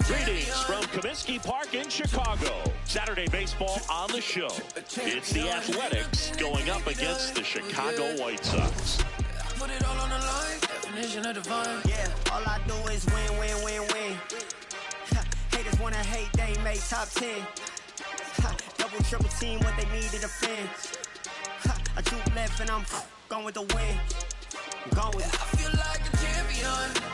Greetings from Comiskey Park in Chicago. Saturday baseball on the show. It's the Athletics going up against the Chicago White Sox. Put it all on the line, definition of divine. Yeah, all I do is win, win, win, win. Haters wanna hate, they ain't made top 10. Double, triple team, what they need to defend. I juke left and I'm going with the win. I'm going with it. I feel like a champion.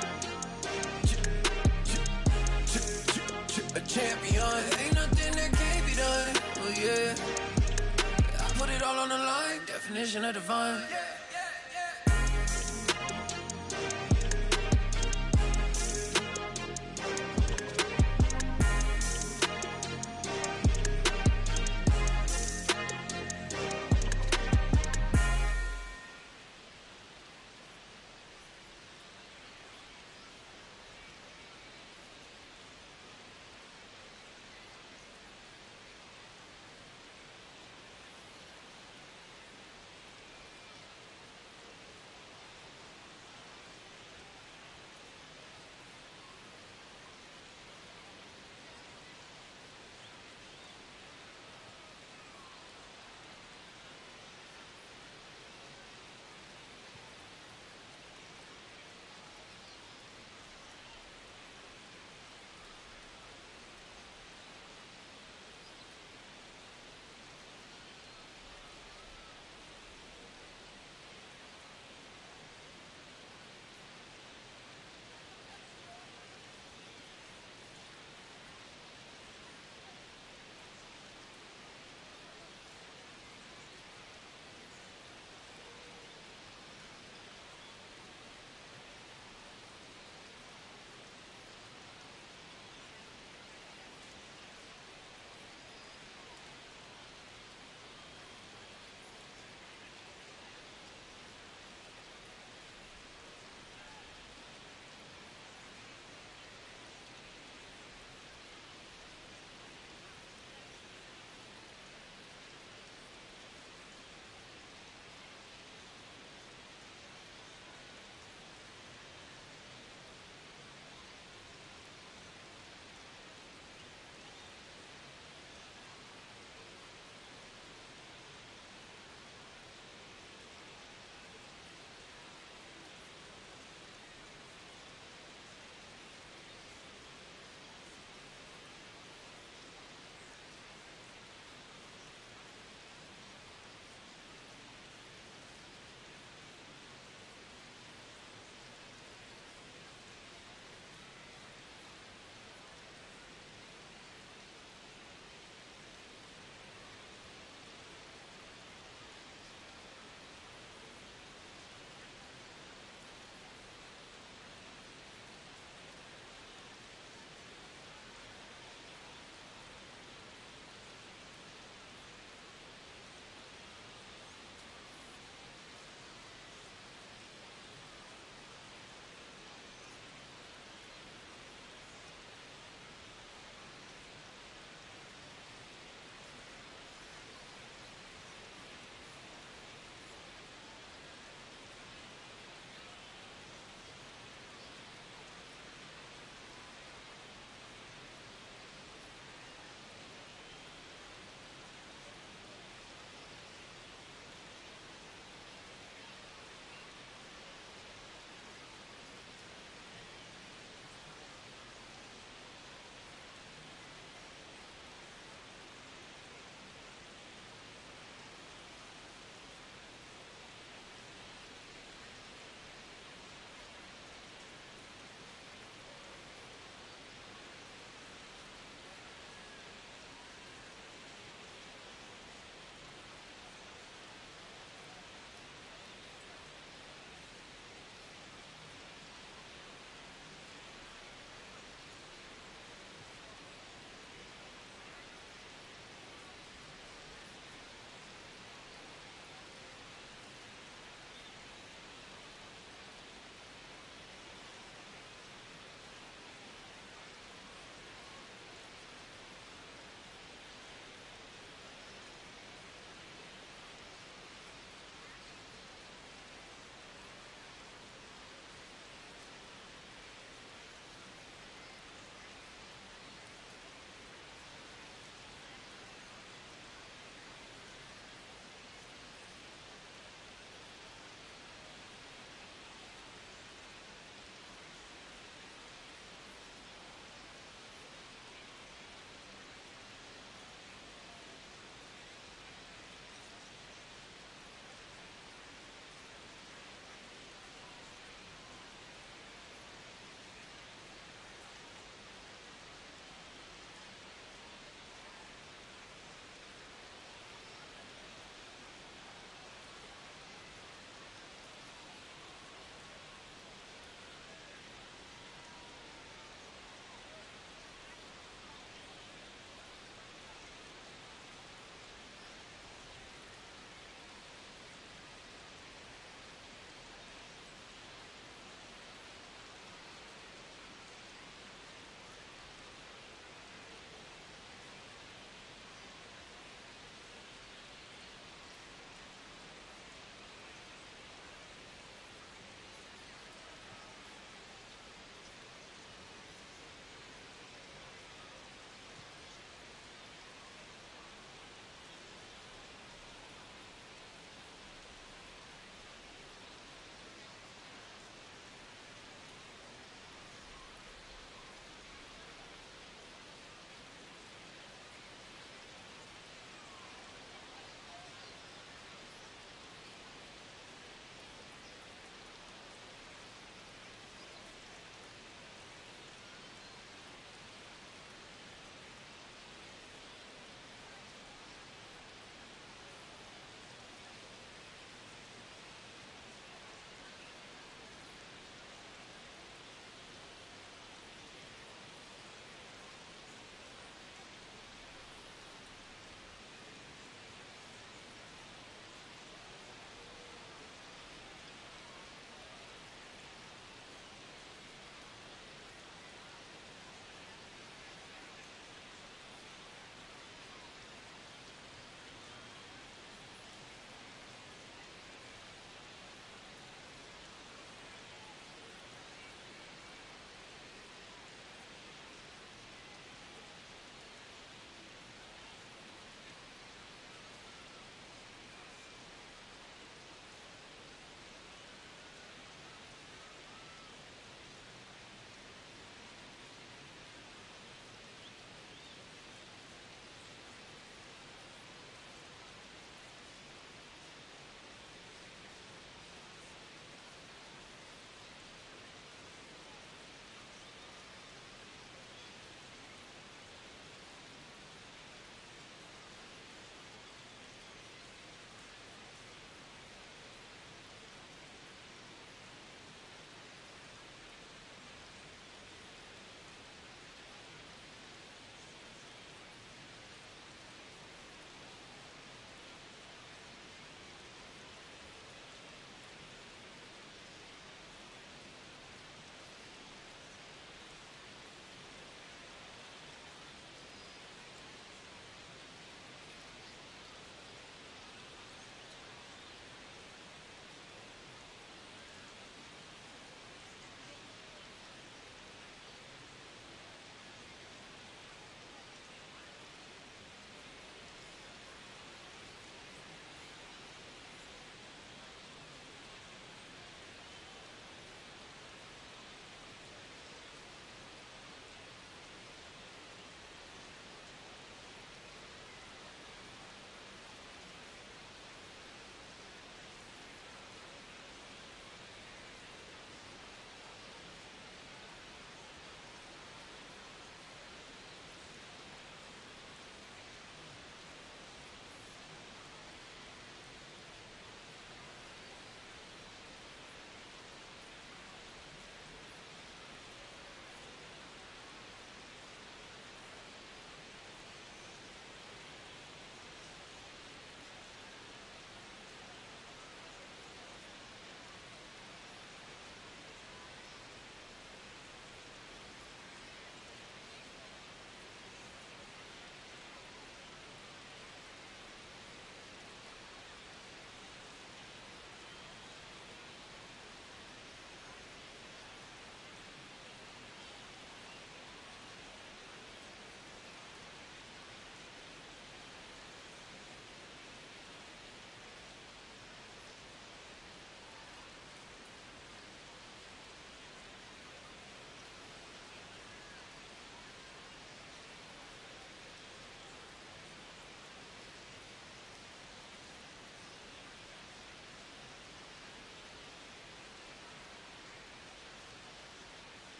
A champion. Ain't nothing that can't be done. Oh yeah. I put it all on the line, definition of divine.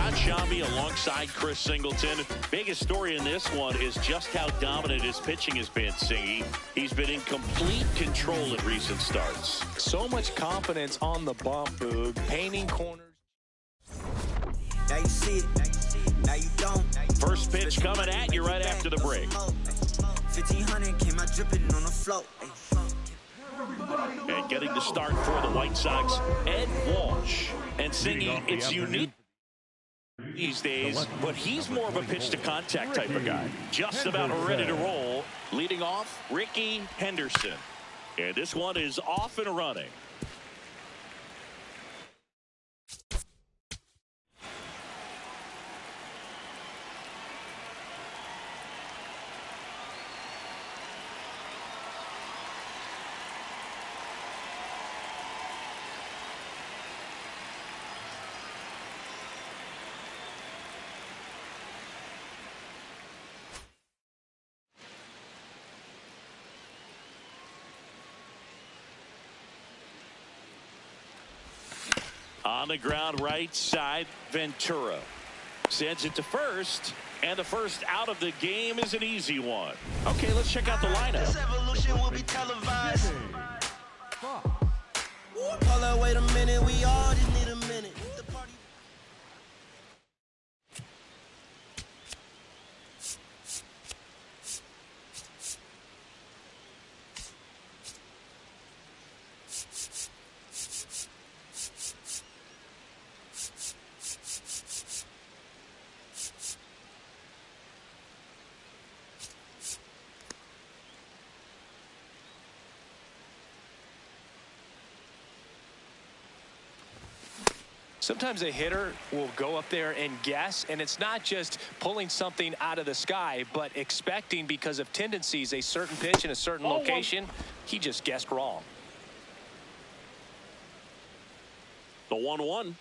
Jon Sciambi alongside Chris Singleton. Biggest story in this one is just how dominant his pitching has been, Singy. He's been in complete control at recent starts. So much confidence on the bump, Boog. Painting corners. Now you see it, now you don't. First pitch coming at you right after the break. 1500 came out dripping on the float. And getting the start for the White Sox, Ed Walsh. And Singy, it's unique these days, but he's more of a pitch-to-contact type of guy. Just about ready to roll. Leading off, Ricky Henderson. And this one is off and running. On the ground, right side, Ventura sends it to first, and the first out of the game is an easy one. Okay, let's check out the lineup. This evolution will be televised. Hold up, wait a minute, we all just need a minute. The party. Sometimes a hitter will go up there and guess, and it's not just pulling something out of the sky, but expecting, because of tendencies, a certain pitch in a certain location. He just guessed wrong. The 1-1.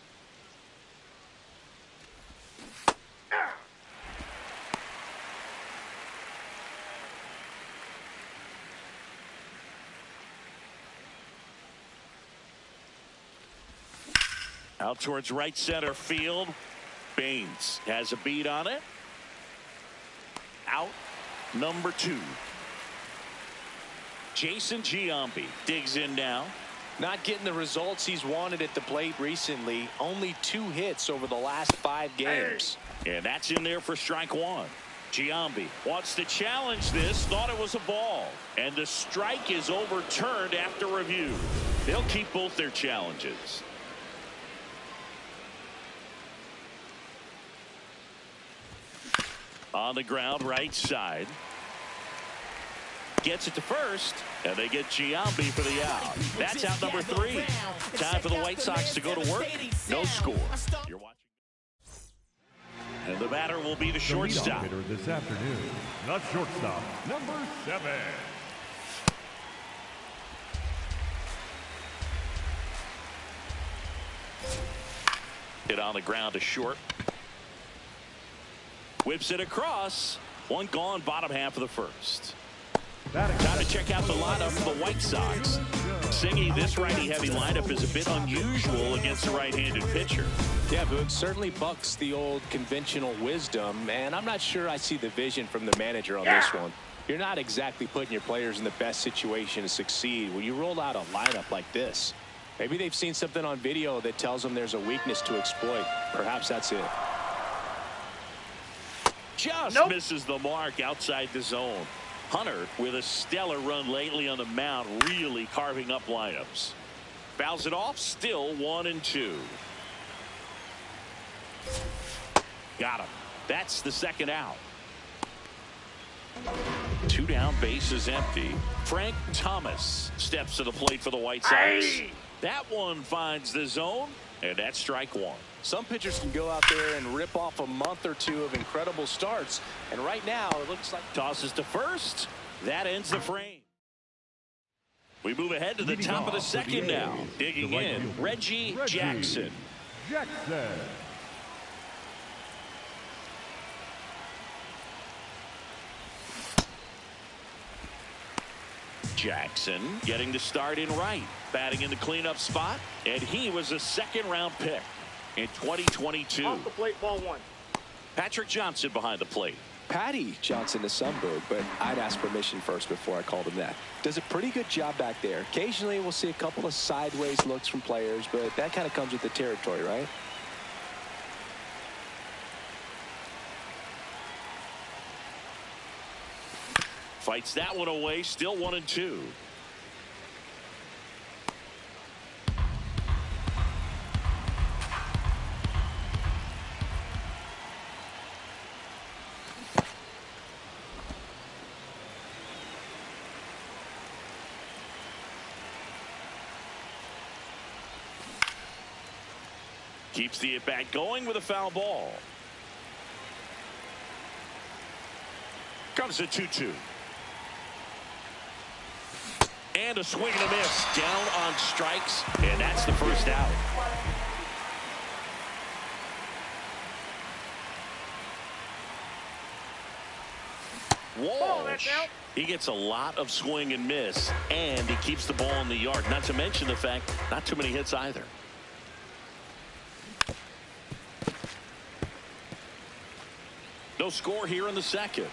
Out towards right center field. Baines has a beat on it. Out number 2. Jason Giambi digs in now. Not getting the results he's wanted at the plate recently. Only 2 hits over the last 5 games. And that's in there for strike 1. Giambi wants to challenge this, thought it was a ball. And the strike is overturned after review. They'll keep both their challenges. On the ground, right side. Gets it to first, and they get Giambi for the out. That's out number 3. Time for the White Sox to go to work. No score. You're watching. And the batter will be the shortstop. The leadoff hitter this afternoon, the shortstop, number 7. Hit on the ground to short. Whips it across. One gone, bottom half of the first. Time to check out the lineup for the White Sox. Singy, this righty-heavy lineup is a bit unusual against a right-handed pitcher. Yeah, but it certainly bucks the old conventional wisdom, and I'm not sure I see the vision from the manager on this one. You're not exactly putting your players in the best situation to succeed when you roll out a lineup like this. Maybe they've seen something on video that tells them there's a weakness to exploit. Perhaps that's it. Just misses the mark outside the zone. Hunter with a stellar run lately on the mound, really carving up lineups. Fouls it off, still 1-2. Got him. That's the second out. 2 down, bases empty. Frank Thomas steps to the plate for the White Sox. That one finds the zone, and that's strike 1. Some pitchers can go out there and rip off a month or 2 of incredible starts, and right now it looks like tosses to first. That ends the frame. We move ahead to the top of the second now. Digging in, Reggie Jackson. Jackson getting to start in right, batting in the cleanup spot, and he was a second-round pick. in 2022. Off the plate, ball one. Patrick Johnson behind the plate. Patty Johnson to some bird, but I'd ask permission first before I called him that. Does a pretty good job back there. Occasionally we'll see a couple of sideways looks from players, but that kind of comes with the territory, right? Fights that one away, still 1-2. Keeps the at-bat going with a foul ball. Comes a 2-2. And a swing and a miss. Down on strikes, and that's the first out. Walsh, he gets a lot of swing and miss, and he keeps the ball in the yard. Not to mention the fact, not too many hits either. No score here in the second.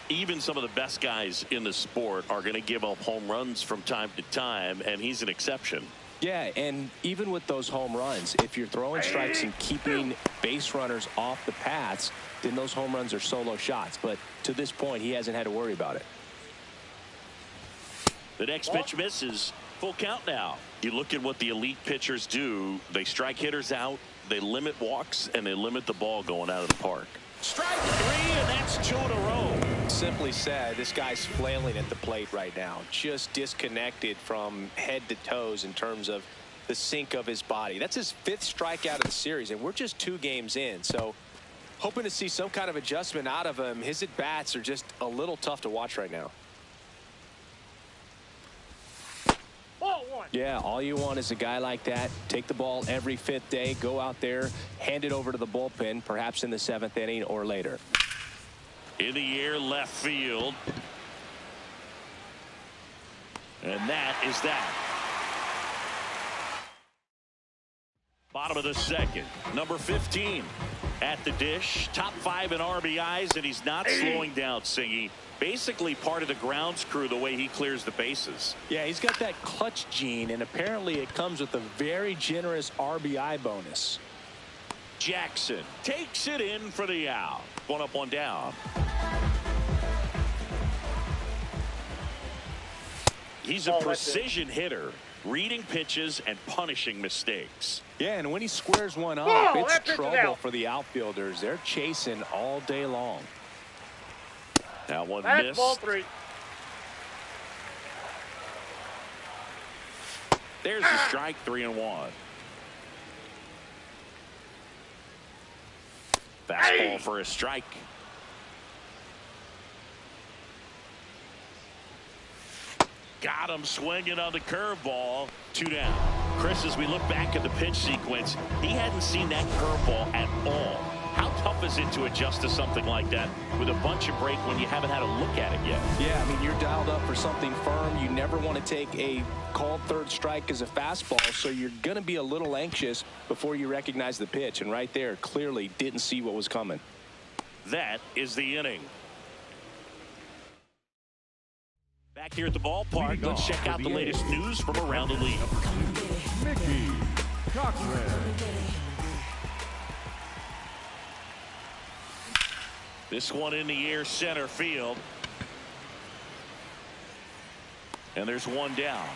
Even some of the best guys in the sport are going to give up home runs from time to time, and he's an exception. Yeah, and even with those home runs, if you're throwing strikes and keeping base runners off the paths, then those home runs are solo shots. But to this point, he hasn't had to worry about it. The next pitch misses. Full count now. You look at what the elite pitchers do. They strike hitters out, they limit walks, and they limit the ball going out of the park. Strike three, and that's 2 in a row. Simply said, this guy's flailing at the plate right now, just disconnected from head to toes in terms of the sink of his body. That's his 5th strikeout of the series, and we're just 2 games in. So hoping to see some kind of adjustment out of him. His at-bats are just a little tough to watch right now. Yeah, all you want is a guy like that. Take the ball every 5th day, go out there, hand it over to the bullpen, perhaps in the 7th inning or later. In the air, left field. And that is that. Bottom of the second. Number 15 at the dish. Top 5 in RBIs, and he's not slowing down, Singy. Basically part of the grounds crew the way he clears the bases. Yeah, he's got that clutch gene, and apparently it comes with a very generous RBI bonus. Jackson takes it in for the out. 1 up, 1 down. He's a precision hitter, reading pitches and punishing mistakes. Yeah, and when he squares one up, it's trouble for the outfielders. They're chasing all day long. That one That's missed. ball 3. There's the strike, 3-1. Fastball for a strike. Got him swinging on the curveball. 2 down. Chris, as we look back at the pitch sequence, he hadn't seen that curveball at all. How tough is it to adjust to something like that with a bunch of break when you haven't had a look at it yet? Yeah, I mean, you're dialed up for something firm. You never want to take a called 3rd strike as a fastball, so you're going to be a little anxious before you recognize the pitch. And right there, clearly didn't see what was coming. That is the inning. Back here at the ballpark, let's check out the latest news from around the league. Mickey Cochran. This one in the air, center field. And there's 1 down.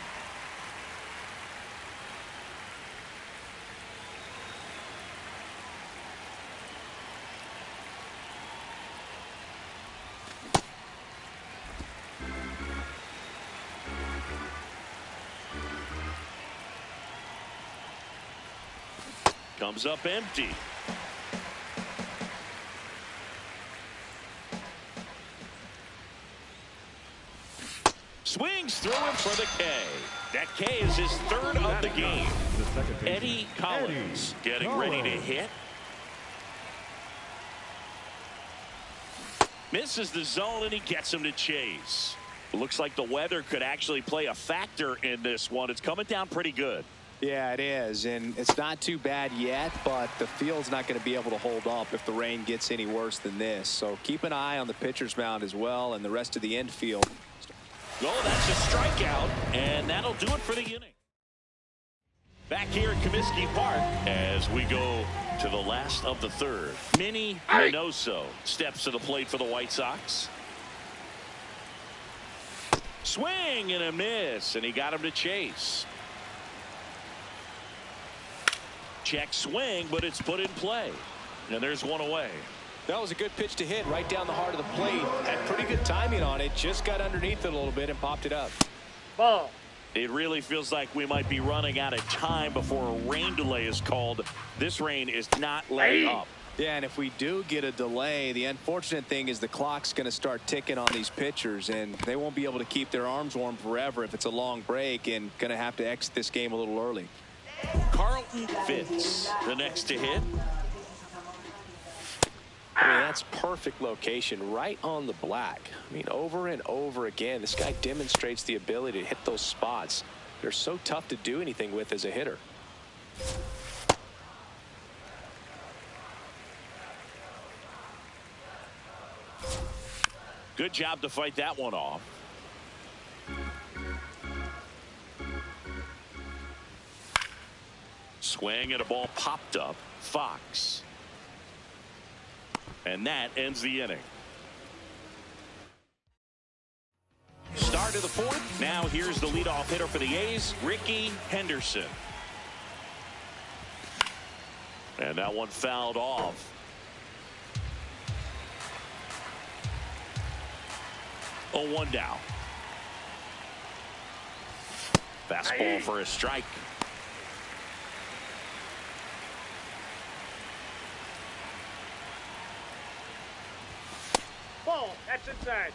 Comes up empty. Swings through it for the K. That K is his 3rd of the game. Eddie Collins getting ready to hit. Misses the zone, and he gets him to chase. Looks like the weather could actually play a factor in this one. It's coming down pretty good. Yeah, it is, and it's not too bad yet, but the field's not going to be able to hold up if the rain gets any worse than this. So keep an eye on the pitcher's mound as well and the rest of the infield. Oh, that's a strikeout, and that'll do it for the inning. Back here at Comiskey Park as we go to the last of the third. Minnie Minoso steps to the plate for the White Sox. Swing and a miss, and he got him to chase. Check swing, but it's put in play. And there's one away. That was a good pitch to hit right down the heart of the plate. Had pretty good timing on it. Just got underneath it a little bit and popped it up. Ball. It really feels like we might be running out of time before a rain delay is called. This rain is not letting up. Yeah, and if we do get a delay, the unfortunate thing is the clock's going to start ticking on these pitchers, and they won't be able to keep their arms warm forever if it's a long break, and going to have to exit this game a little early. Carlton Fitz, the next to hit. I mean, that's perfect location right on the black. I mean, over and over again, this guy demonstrates the ability to hit those spots. They're so tough to do anything with as a hitter. Good job to fight that one off. Swing and a ball popped up. Fox. And that ends the inning. Start of the fourth. Now here's the leadoff hitter for the A's, Ricky Henderson. And that one fouled off. 0-1 down. Fastball for a strike. Ball. That's inside.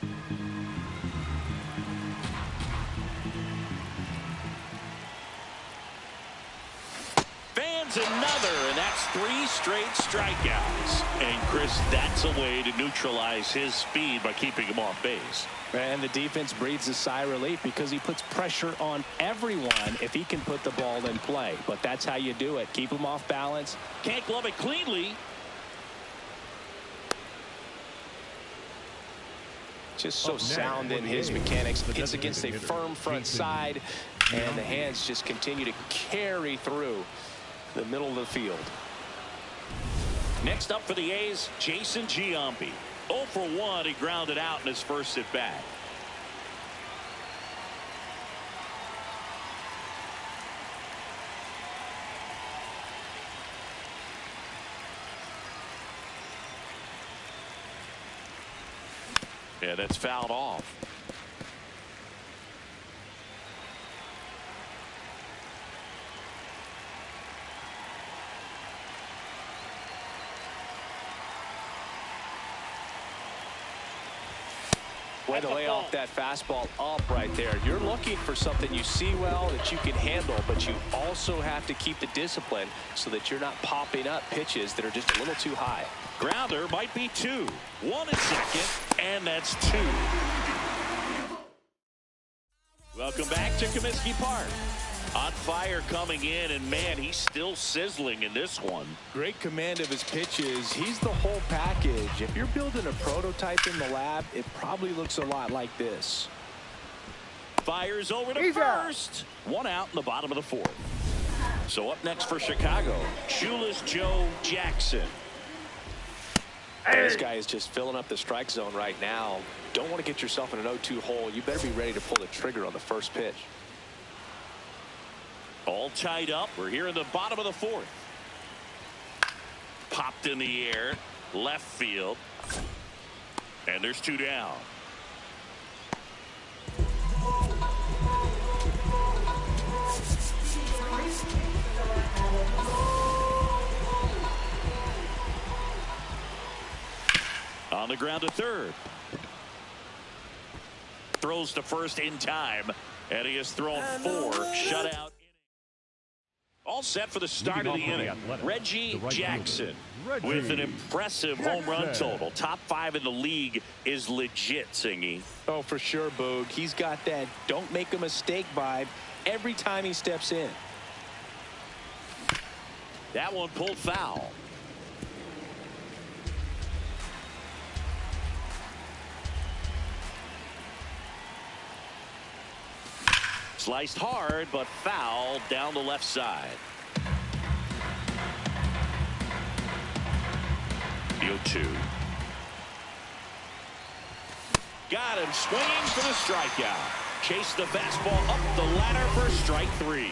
Fans another, and that's 3 straight strikeouts. And Chris, that's a way to neutralize his speed by keeping him off base. And the defense breathes a sigh of relief because he puts pressure on everyone if he can put the ball in play. But that's how you do it. Keep him off balance. Can't glove it cleanly. Just so sound in his mechanics. Hits against a firm front side, and the hands just continue to carry through the middle of the field. Next up for the A's, Jason Giambi. 0 for 1. He grounded out in his first at bat. Yeah, that's fouled off. Way to lay off that fastball up right there. You're looking for something you see well that you can handle, but you also have to keep the discipline so that you're not popping up pitches that are just a little too high. Grounder might be 2. 1 at second, and that's 2. Welcome back to Comiskey Park. On fire coming in, and man, he's still sizzling in this one. Great command of his pitches. He's the whole package. If you're building a prototype in the lab, it probably looks a lot like this. Fires over to first. 1 out in the bottom of the 4th. So up next for Chicago, Shoeless Joe Jackson. This guy is just filling up the strike zone right now. Don't want to get yourself in an 0-2 hole. You better be ready to pull the trigger on the first pitch. All tied up. We're here in the bottom of the 4th. Popped in the air. Left field. And there's 2 down. On the ground to third. Throws to first in time. And he has thrown 4 shutout. All set for the start of the inning. Reggie Jackson with an impressive home run total. Top 5 in the league is legit, Singy. Oh, for sure, Boog. He's got that don't make a mistake vibe every time he steps in. That one pulled foul. Sliced hard, but foul down the left side. 0-2. Got him swinging for the strikeout. Chase the fastball up the ladder for strike 3.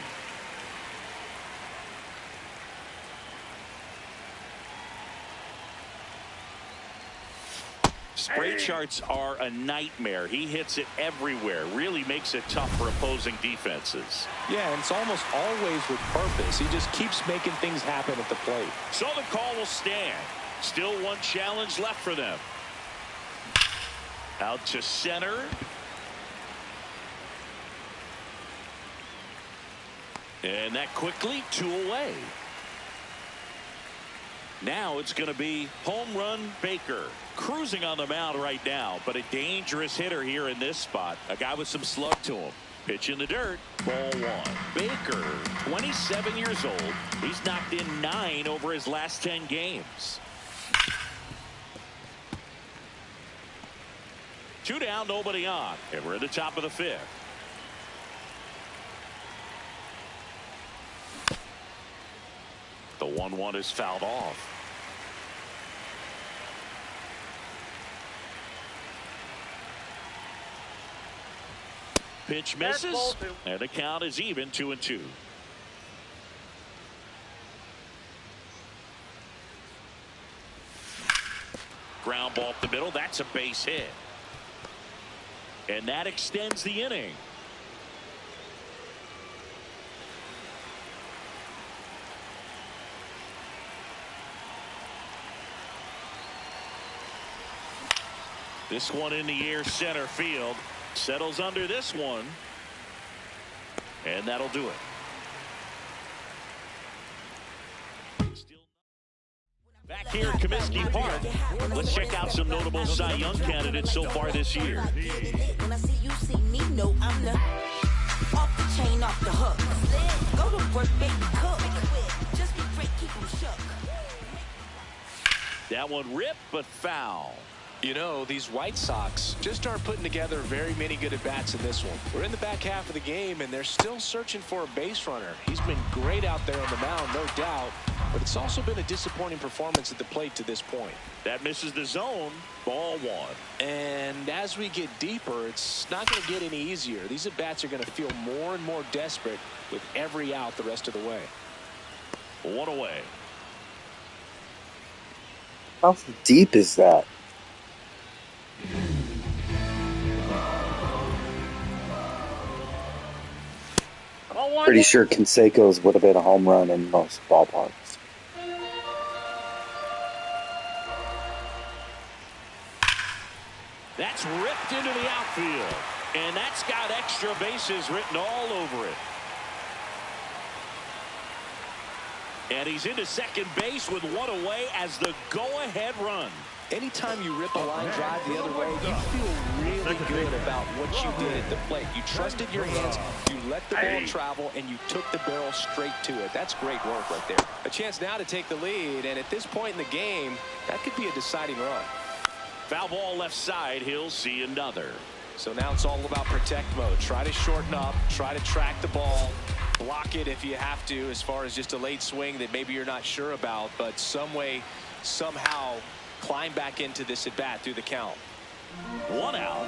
Spray charts are a nightmare. He hits it everywhere. Really makes it tough for opposing defenses. Yeah, and it's almost always with purpose. He just keeps making things happen at the plate. So the call will stand. Still one challenge left for them. Out to center. And that quickly 2 away. Now it's going to be home run Baker. Cruising on the mound right now, but a dangerous hitter here in this spot. A guy with some slug to him. Pitch in the dirt. Ball 1. Baker, 27 years old. He's knocked in 9 over his last 10 games. 2 down, nobody on. And we're at the top of the 5th. The 1-1 is fouled off. Pitch misses, and the count is even 2-2. Ground ball up the middle. That's a base hit. And that extends the inning. This one in the air, center field. Settles under this one. And that'll do it. Back here at Comiskey Park, let's check out some notable Cy Young candidates so far this year. When I see you see me, no, I'm the off the chain, off the hook. Go to work, baby, cook. Just be great, keep them shook. That one ripped, but foul. You know, these White Sox just aren't putting together very many good at-bats in this one. We're in the back half of the game, and they're still searching for a base runner. He's been great out there on the mound, no doubt, but it's also been a disappointing performance at the plate to this point. That misses the zone. Ball 1. And as we get deeper, it's not going to get any easier. These at-bats are going to feel more and more desperate with every out the rest of the way. 1 away. How deep is that? Pretty sure Canseco's would have been a home run in most ballparks. That's ripped into the outfield. And that's got extra bases written all over it. And he's into second base with 1 away as the go-ahead run. Anytime you rip a line drive the other way, you feel really good about what you did at the plate. You trusted your hands, you let the ball travel, and you took the barrel straight to it. That's great work right there. A chance now to take the lead, and at this point in the game, that could be a deciding run. Foul ball left side. He'll see another. So now it's all about protect mode. Try to shorten up, try to track the ball, block it if you have to, as far as just a late swing that maybe you're not sure about, but some way, somehow, climb back into this at bat through the count. 1 out.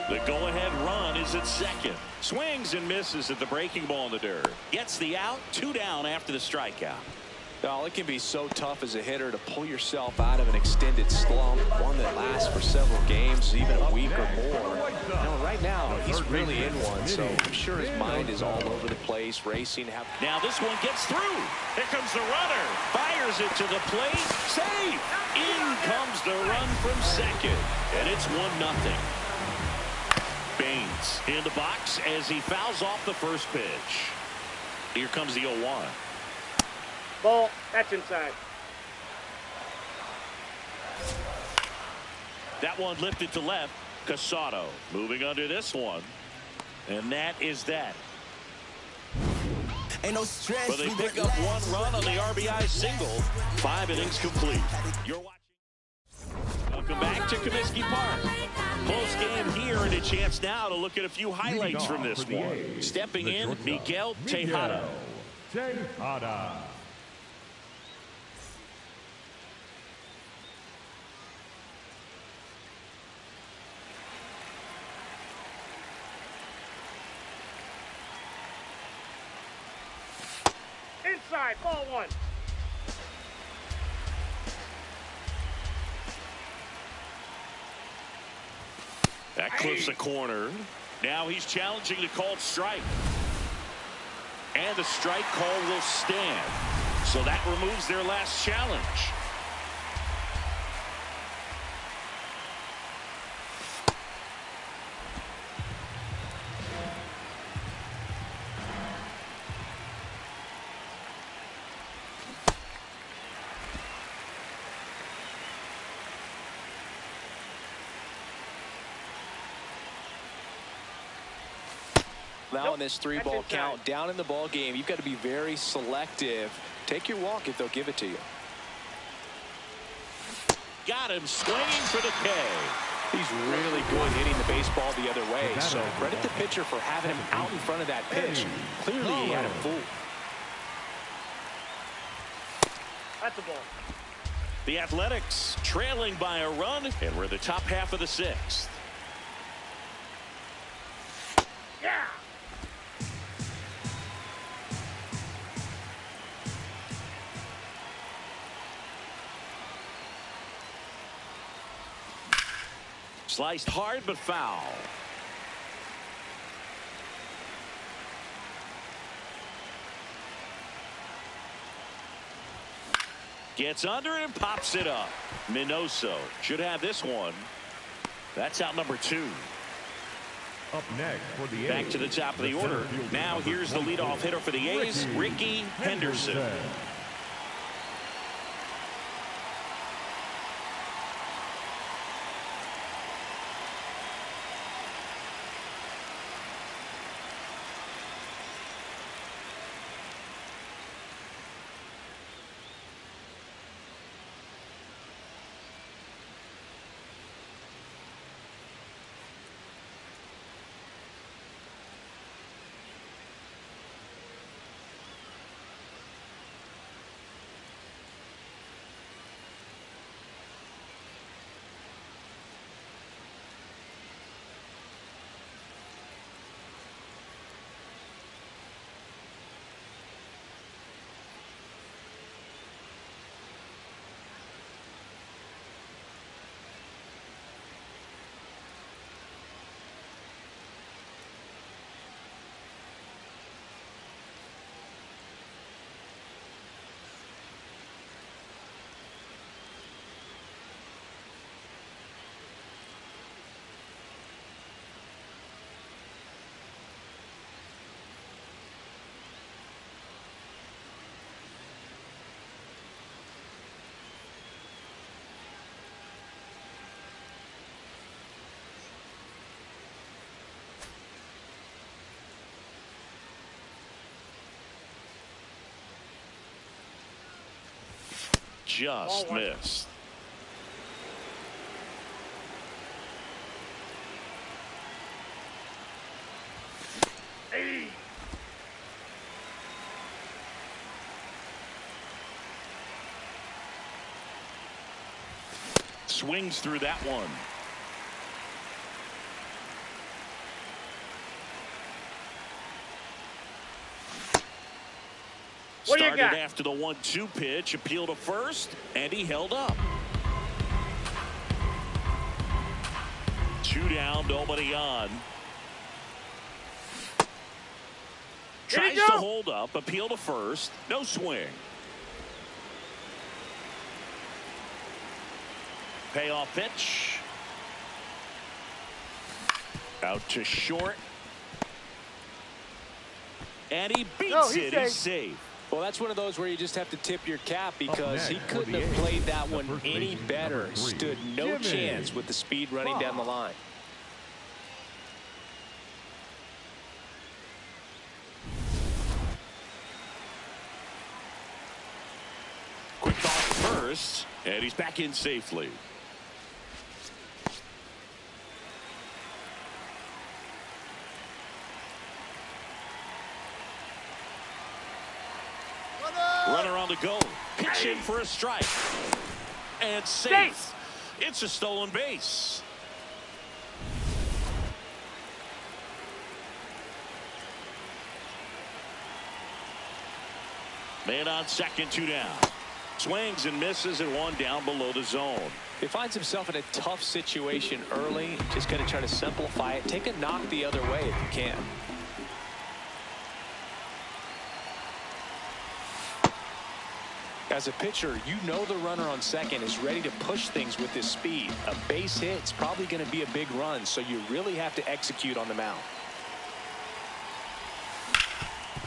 The go-ahead run is at second. Swings and misses at the breaking ball in the dirt. Gets the out. 2 down after the strikeout. Well, it can be so tough as a hitter to pull yourself out of an extended slump, one that lasts for several games, even a week or more. You know, right now, he's really in one, so I'm sure his mind is all over the place, racing. Now this one gets through. Here comes the runner. Fires it to the plate. Safe. In comes the run from second. And it's 1-0. Baines in the box as he fouls off the first pitch. Here comes the 0-1. Ball. That's inside. That one lifted to left. Casado moving under this one. And that is that. Ain't no stress. But they pick up one run on the RBI single. 5 innings complete. You're watching. Welcome back to Comiskey Park. Close game here, and a chance now to look at a few highlights from this one. Stepping in, Miguel Tejada. Tejada. Inside. Ball 1. That clips a corner. Now he's challenging the called strike. And the strike call will stand. So that removes their last challenge. Now in this 3-ball count, down in the ball game, you've got to be very selective. Take your walk if they'll give it to you. Got him swinging for the K. He's really good hitting the baseball the other way. So credit the pitcher for having him out in front of that pitch. Clearly he had him fooled. That's a ball. The Athletics trailing by a run, and we're in the top half of the 6th. Yeah. Sliced hard but foul. Gets under and pops it up. Minoso should have this one. That's out number 2. Up next for the A's. Back to the top of the order. Now here's the leadoff hitter for the A's, Ricky Henderson. Just missed. Hey. Swings through that one. What do you Started got? after the 1-2 pitch, appeal to first, and he held up. 2 down, nobody on. Tries to hold up, appeal to first, no swing. Payoff pitch. Out to short. And he beats it. He's safe. Well, that's one of those where you just have to tip your cap because he next, couldn't have played that one any better. Stood no chance with the speed running down the line. Quick off first, and he's back in safely. Runner on the go. Pitch in for a strike. And safe. It's a stolen base. Man on second, 2 down. Swings and misses and 1 down below the zone. He finds himself in a tough situation early. Just got to try to simplify it. Take a knock the other way if you can. As a pitcher, you know the runner on second is ready to push things with his speed. A base hit's probably going to be a big run, so you really have to execute on the mound.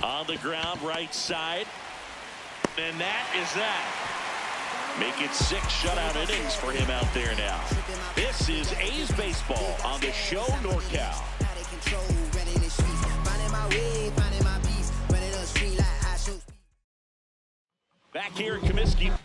On the ground, right side. And that is that. Make it 6 shutout innings for him out there now. This is A's Baseball on the Show NorCal. Back here at Comiskey.